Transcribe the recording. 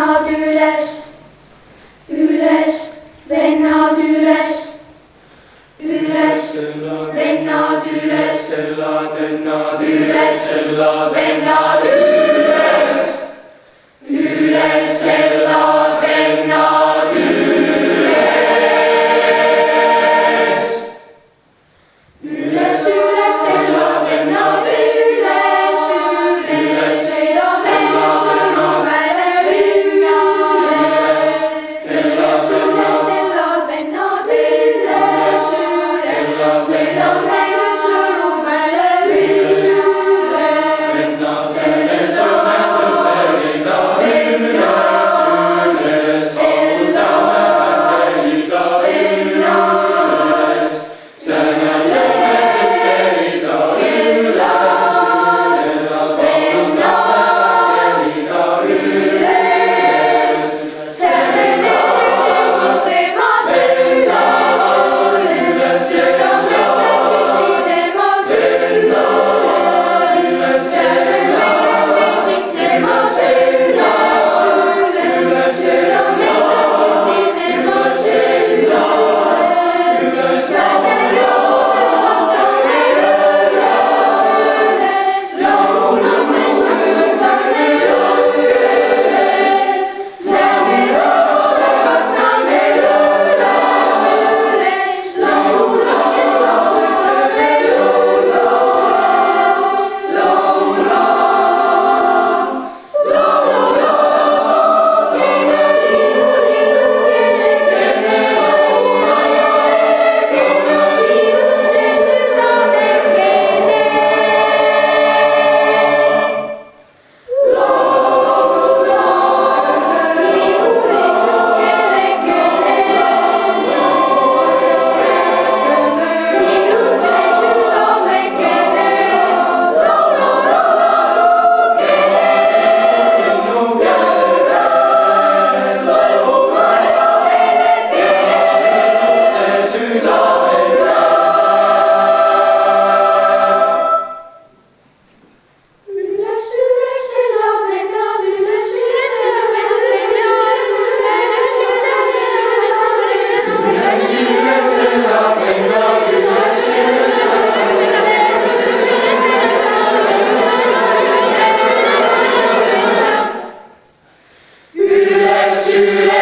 vennad üles, üles, vennad üles, üles, vennad üles, vennad üles, vennad üles, üles, elad vennad üles, üles, üles, elad vennad üles, üles, elad vennad sõrmud välja üles, üles, üles, elad vennad üles, üles, elad vennad sõrmud välja üles, vennad selles õnnetus tervida üles, üles, laulame vändeida üles, selles õnnetus tervida üles, üles, laulame vändeida üles, selle temas üles, üles, südames süti temas üles, selle temas üles, üles, südames süti temas üles, selle loodame üles, laulame võtame üles, selle loodame üles, laulame võtame üles, üles.